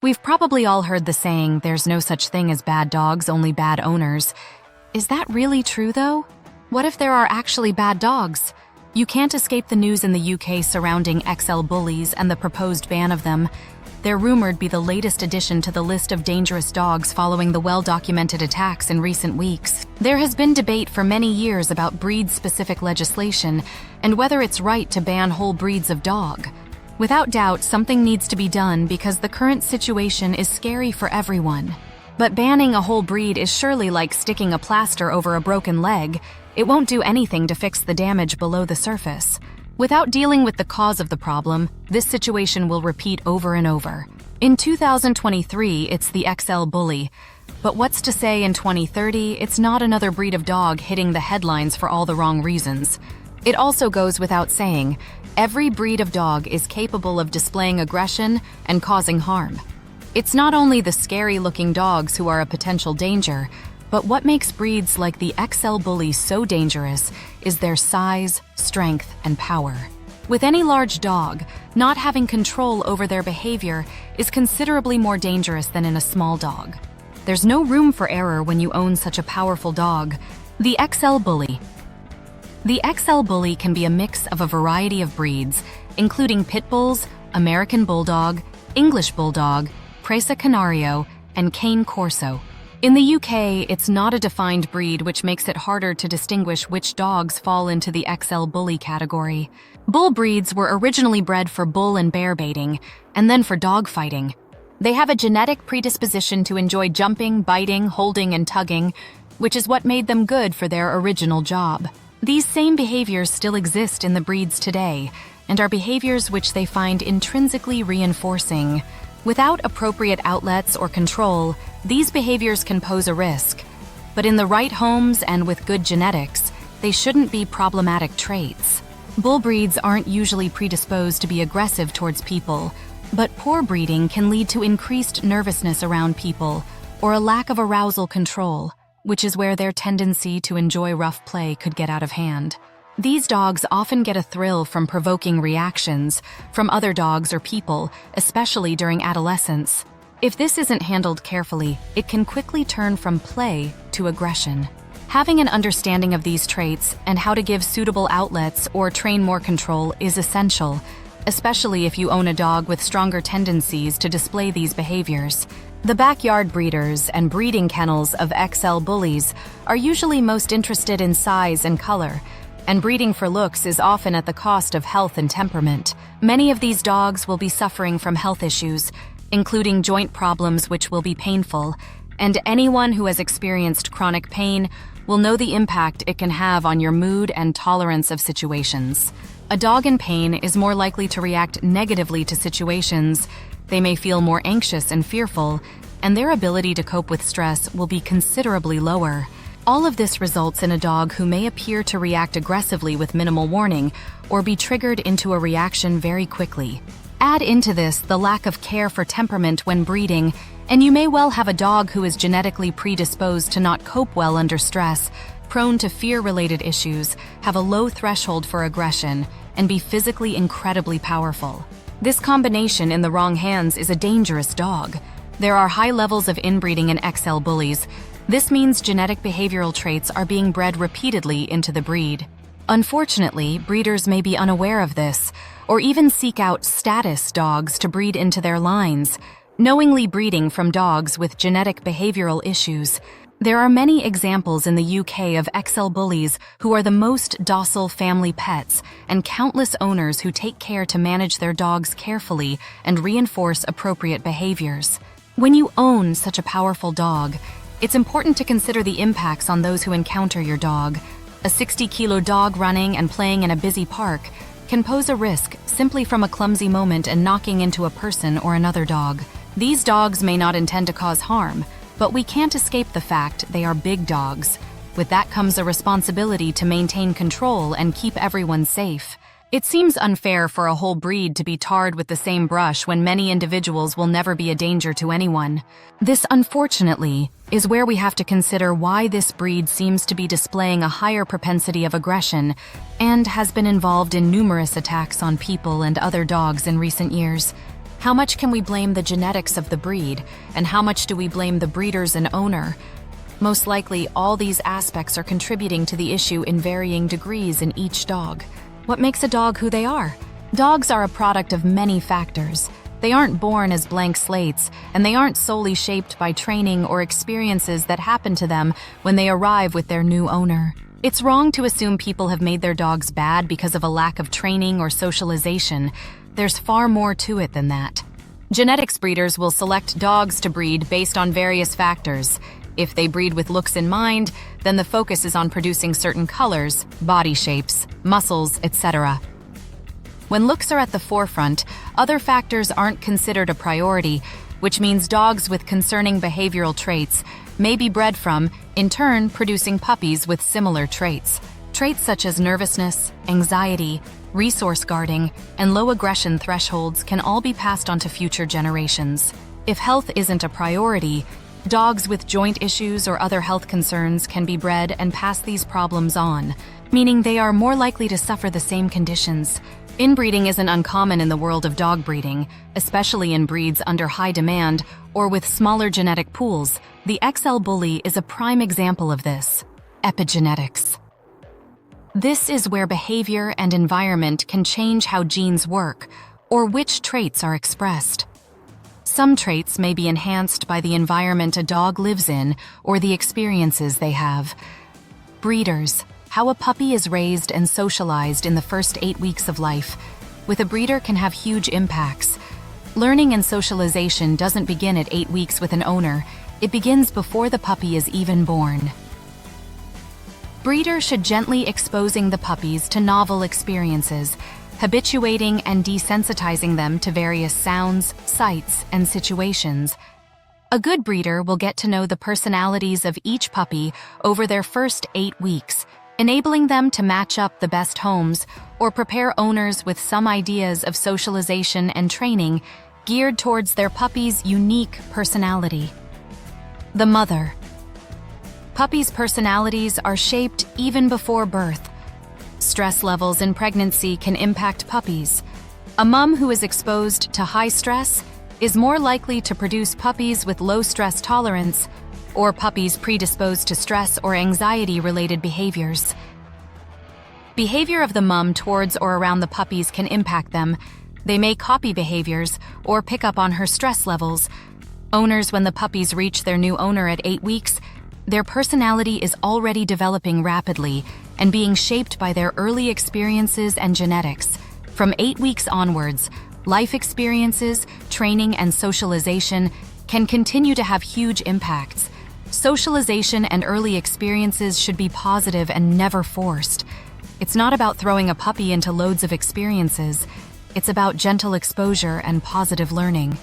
We've probably all heard the saying, there's no such thing as bad dogs, only bad owners. Is that really true, though? What if there are actually bad dogs? You can't escape the news in the UK surrounding XL bullies and the proposed ban of them. They're rumored to be the latest addition to the list of dangerous dogs following the well-documented attacks in recent weeks. There has been debate for many years about breed-specific legislation and whether it's right to ban whole breeds of dog. Without doubt, something needs to be done because the current situation is scary for everyone. But banning a whole breed is surely like sticking a plaster over a broken leg. It won't do anything to fix the damage below the surface. Without dealing with the cause of the problem, this situation will repeat over and over. In 2023, it's the XL Bully. But what's to say in 2030, it's not another breed of dog hitting the headlines for all the wrong reasons. It also goes without saying, every breed of dog is capable of displaying aggression and causing harm. It's not only the scary-looking dogs who are a potential danger, but what makes breeds like the XL Bully so dangerous is their size, strength, and power. With any large dog, not having control over their behavior is considerably more dangerous than in a small dog. There's no room for error when you own such a powerful dog. The XL Bully. The XL Bully can be a mix of a variety of breeds, including Pit Bulls, American Bulldog, English Bulldog, Presa Canario, and Cane Corso. In the UK, it's not a defined breed, which makes it harder to distinguish which dogs fall into the XL Bully category. Bull breeds were originally bred for bull and bear baiting, and then for dog fighting. They have a genetic predisposition to enjoy jumping, biting, holding, and tugging, which is what made them good for their original job. These same behaviors still exist in the breeds today, and are behaviors which they find intrinsically reinforcing. Without appropriate outlets or control, these behaviors can pose a risk. But in the right homes and with good genetics, they shouldn't be problematic traits. Bull breeds aren't usually predisposed to be aggressive towards people, but poor breeding can lead to increased nervousness around people or a lack of arousal control, which is where their tendency to enjoy rough play could get out of hand. These dogs often get a thrill from provoking reactions from other dogs or people, especially during adolescence. If this isn't handled carefully, it can quickly turn from play to aggression. Having an understanding of these traits and how to give suitable outlets or train more control is essential, especially if you own a dog with stronger tendencies to display these behaviors. The backyard breeders and breeding kennels of XL Bullies are usually most interested in size and color, and breeding for looks is often at the cost of health and temperament. Many of these dogs will be suffering from health issues, including joint problems which will be painful, and anyone who has experienced chronic pain will know the impact it can have on your mood and tolerance of situations. A dog in pain is more likely to react negatively to situations. They may feel more anxious and fearful, and their ability to cope with stress will be considerably lower. All of this results in a dog who may appear to react aggressively with minimal warning or be triggered into a reaction very quickly. Add into this the lack of care for temperament when breeding, and you may well have a dog who is genetically predisposed to not cope well under stress, prone to fear-related issues, have a low threshold for aggression, and be physically incredibly powerful. This combination in the wrong hands is a dangerous dog. There are high levels of inbreeding in XL Bullies. This means genetic behavioral traits are being bred repeatedly into the breed. Unfortunately, breeders may be unaware of this, or even seek out status dogs to breed into their lines, knowingly breeding from dogs with genetic behavioral issues. There are many examples in the UK of XL Bullies who are the most docile family pets, and countless owners who take care to manage their dogs carefully and reinforce appropriate behaviors. When you own such a powerful dog, it's important to consider the impacts on those who encounter your dog. A 60-kilo dog running and playing in a busy park can pose a risk simply from a clumsy moment and knocking into a person or another dog. These dogs may not intend to cause harm, but we can't escape the fact they are big dogs. With that comes a responsibility to maintain control and keep everyone safe. It seems unfair for a whole breed to be tarred with the same brush when many individuals will never be a danger to anyone. This, unfortunately, is where we have to consider why this breed seems to be displaying a higher propensity of aggression and has been involved in numerous attacks on people and other dogs in recent years. How much can we blame the genetics of the breed, and how much do we blame the breeders and owner? Most likely, all these aspects are contributing to the issue in varying degrees in each dog. What makes a dog who they are? Dogs are a product of many factors. They aren't born as blank slates, and they aren't solely shaped by training or experiences that happen to them when they arrive with their new owner. It's wrong to assume people have made their dogs bad because of a lack of training or socialization. There's far more to it than that. Genetics breeders will select dogs to breed based on various factors. If they breed with looks in mind, then the focus is on producing certain colors, body shapes, muscles, etc. When looks are at the forefront, other factors aren't considered a priority, which means dogs with concerning behavioral traits may be bred from, in turn, producing puppies with similar traits. Traits such as nervousness, anxiety, resource guarding, and low aggression thresholds can all be passed on to future generations. If health isn't a priority, dogs with joint issues or other health concerns can be bred and pass these problems on, meaning they are more likely to suffer the same conditions. Inbreeding isn't uncommon in the world of dog breeding, especially in breeds under high demand or with smaller genetic pools. The XL Bully is a prime example of this. Epigenetics. This is where behavior and environment can change how genes work or which traits are expressed. Some traits may be enhanced by the environment a dog lives in or the experiences they have. Breeders. How a puppy is raised and socialized in the first 8 weeks of life with a breeder can have huge impacts. Learning and socialization doesn't begin at 8 weeks with an owner. It begins before the puppy is even born. Breeders should gently exposing the puppies to novel experiences, habituating and desensitizing them to various sounds, sights, and situations. A good breeder will get to know the personalities of each puppy over their first 8 weeks, enabling them to match up the best homes or prepare owners with some ideas of socialization and training geared towards their puppy's unique personality. The mother. Puppies' personalities are shaped even before birth. Stress levels in pregnancy can impact puppies. A mom who is exposed to high stress is more likely to produce puppies with low stress tolerance or puppies predisposed to stress or anxiety-related behaviors. Behavior of the mom towards or around the puppies can impact them. They may copy behaviors or pick up on her stress levels. Owners, when the puppies reach their new owner at 8 weeks, their personality is already developing rapidly and being shaped by their early experiences and genetics. From 8 weeks onwards, life experiences, training, and socialization can continue to have huge impacts. Socialization and early experiences should be positive and never forced. It's not about throwing a puppy into loads of experiences. It's about gentle exposure and positive learning.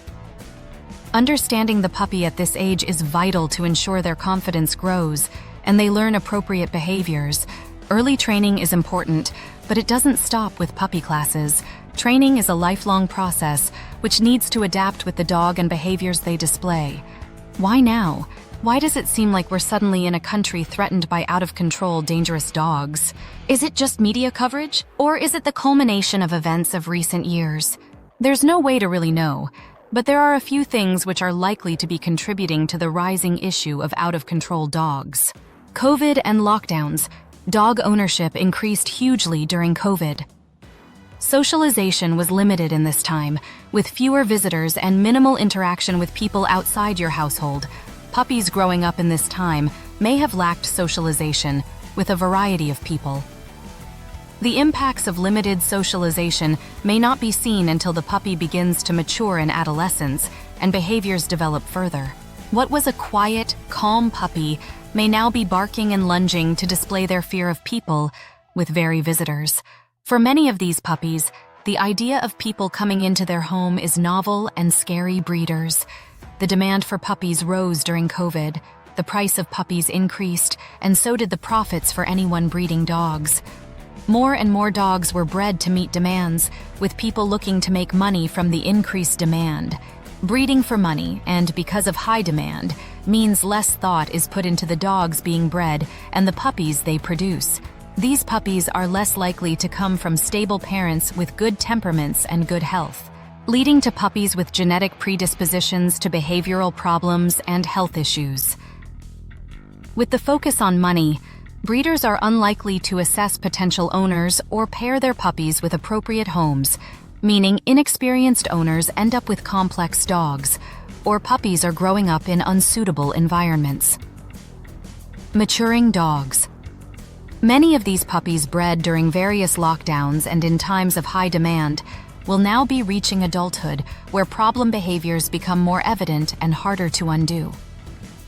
Understanding the puppy at this age is vital to ensure their confidence grows and they learn appropriate behaviors. Early training is important, but it doesn't stop with puppy classes. Training is a lifelong process which needs to adapt with the dog and behaviors they display. Why now? Why does it seem like we're suddenly in a country threatened by out-of-control, dangerous dogs? Is it just media coverage? Or is it the culmination of events of recent years? There's no way to really know, but there are a few things which are likely to be contributing to the rising issue of out-of-control dogs. COVID and lockdowns. Dog ownership increased hugely during COVID. Socialization was limited in this time, with fewer visitors and minimal interaction with people outside your household. Puppies growing up in this time may have lacked socialization with a variety of people. The impacts of limited socialization may not be seen until the puppy begins to mature in adolescence and behaviors develop further. What was a quiet, calm puppy may now be barking and lunging to display their fear of people with very visitors. For many of these puppies, the idea of people coming into their home is novel and scary. Breeders. The demand for puppies rose during COVID. The price of puppies increased, and so did the profits for anyone breeding dogs. More and more dogs were bred to meet demands, with people looking to make money from the increased demand. Breeding for money, and because of high demand, means less thought is put into the dogs being bred and the puppies they produce. These puppies are less likely to come from stable parents with good temperaments and good health. leading to puppies with genetic predispositions to behavioral problems and health issues. With the focus on money, breeders are unlikely to assess potential owners or pair their puppies with appropriate homes, meaning inexperienced owners end up with complex dogs, or puppies are growing up in unsuitable environments. Maturing dogs. Many of these puppies bred during various lockdowns and in times of high demand will now be reaching adulthood, where problem behaviors become more evident and harder to undo.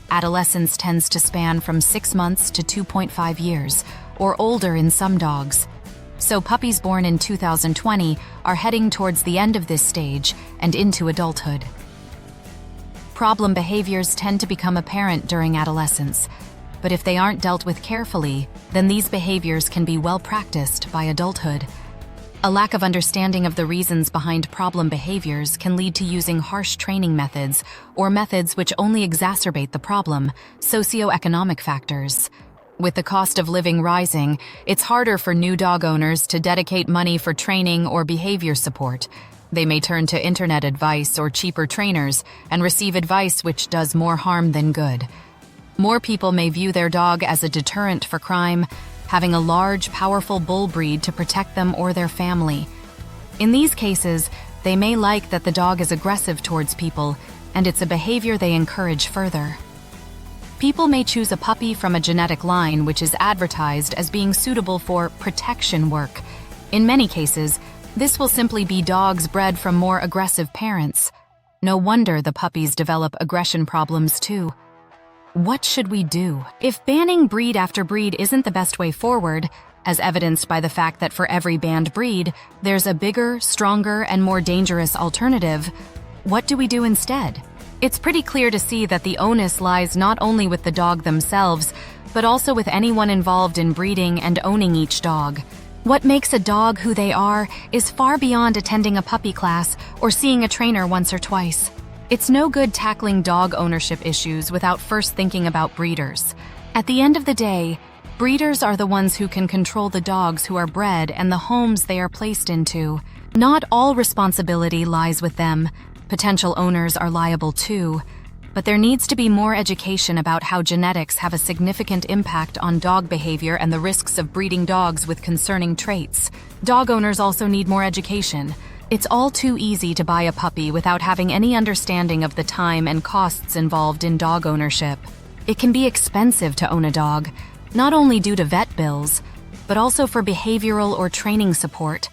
Adolescence tends to span from 6 months to 2.5 years, or older in some dogs. So puppies born in 2020 are heading towards the end of this stage and into adulthood. Problem behaviors tend to become apparent during adolescence, but if they aren't dealt with carefully, then these behaviors can be well practiced by adulthood. A lack of understanding of the reasons behind problem behaviors can lead to using harsh training methods or methods which only exacerbate the problem, socioeconomic factors. With the cost of living rising, it's harder for new dog owners to dedicate money for training or behavior support. They may turn to internet advice or cheaper trainers and receive advice which does more harm than good. More people may view their dog as a deterrent for crime, having a large, powerful bull breed to protect them or their family. In these cases, they may like that the dog is aggressive towards people, and it's a behavior they encourage further. People may choose a puppy from a genetic line which is advertised as being suitable for protection work. In many cases, this will simply be dogs bred from more aggressive parents. No wonder the puppies develop aggression problems too. What should we do? If banning breed after breed isn't the best way forward, as evidenced by the fact that for every banned breed, there's a bigger, stronger, and more dangerous alternative, what do we do instead? It's pretty clear to see that the onus lies not only with the dog themselves, but also with anyone involved in breeding and owning each dog. What makes a dog who they are is far beyond attending a puppy class or seeing a trainer once or twice. It's no good tackling dog ownership issues without first thinking about breeders. At the end of the day, breeders are the ones who can control the dogs who are bred and the homes they are placed into. Not all responsibility lies with them. Potential owners are liable too, but there needs to be more education about how genetics have a significant impact on dog behavior and the risks of breeding dogs with concerning traits. Dog owners also need more education. It's all too easy to buy a puppy without having any understanding of the time and costs involved in dog ownership. It can be expensive to own a dog, not only due to vet bills, but also for behavioral or training support.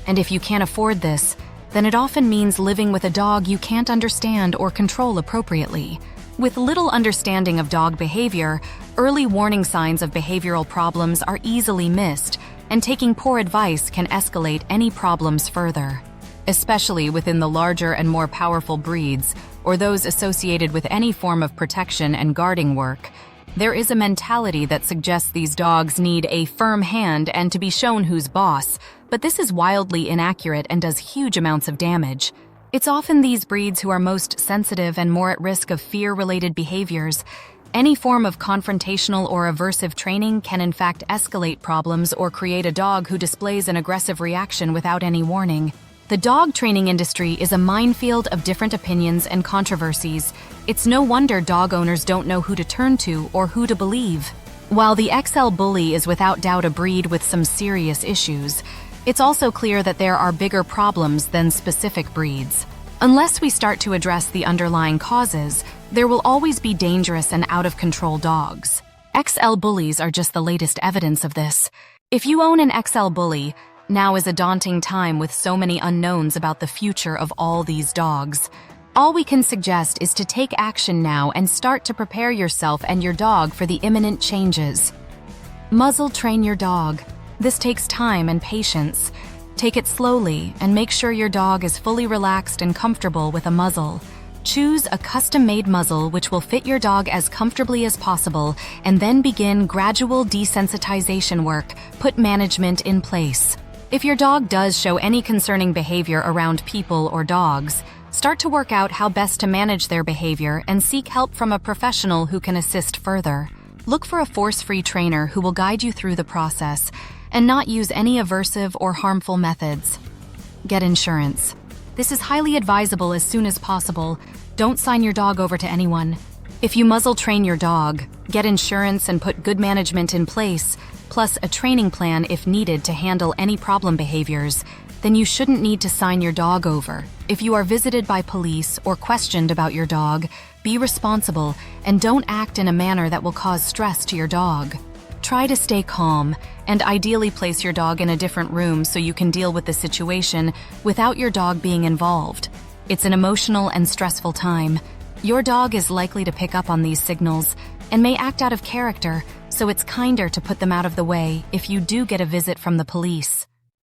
And if you can't afford this, then it often means living with a dog you can't understand or control appropriately. With little understanding of dog behavior, early warning signs of behavioral problems are easily missed, and taking poor advice can escalate any problems further. Especially within the larger and more powerful breeds, or those associated with any form of protection and guarding work, there is a mentality that suggests these dogs need a firm hand and to be shown who's boss, but this is wildly inaccurate and does huge amounts of damage. It's often these breeds who are most sensitive and more at risk of fear-related behaviors. Any form of confrontational or aversive training can in fact escalate problems or create a dog who displays an aggressive reaction without any warning. The dog training industry is a minefield of different opinions and controversies. It's no wonder dog owners don't know who to turn to or who to believe. While the XL Bully is without doubt a breed with some serious issues, it's also clear that there are bigger problems than specific breeds. Unless we start to address the underlying causes, there will always be dangerous and out-of-control dogs. XL Bullies are just the latest evidence of this. If you own an XL Bully, now is a daunting time with so many unknowns about the future of all these dogs. All we can suggest is to take action now and start to prepare yourself and your dog for the imminent changes. Muzzle train your dog. This takes time and patience. Take it slowly and make sure your dog is fully relaxed and comfortable with a muzzle. Choose a custom-made muzzle which will fit your dog as comfortably as possible, and then begin gradual desensitization work. Put management in place. If your dog does show any concerning behavior around people or dogs, start to work out how best to manage their behavior and seek help from a professional who can assist further. Look for a force-free trainer who will guide you through the process and not use any aversive or harmful methods. Get insurance. This is highly advisable as soon as possible. Don't sign your dog over to anyone. If you muzzle train your dog, get insurance and put good management in place, plus a training plan if needed to handle any problem behaviors, then you shouldn't need to sign your dog over. If you are visited by police or questioned about your dog, be responsible and don't act in a manner that will cause stress to your dog. Try to stay calm and ideally place your dog in a different room so you can deal with the situation without your dog being involved. It's an emotional and stressful time. Your dog is likely to pick up on these signals and may act out of character, so it's kinder to put them out of the way if you do get a visit from the police.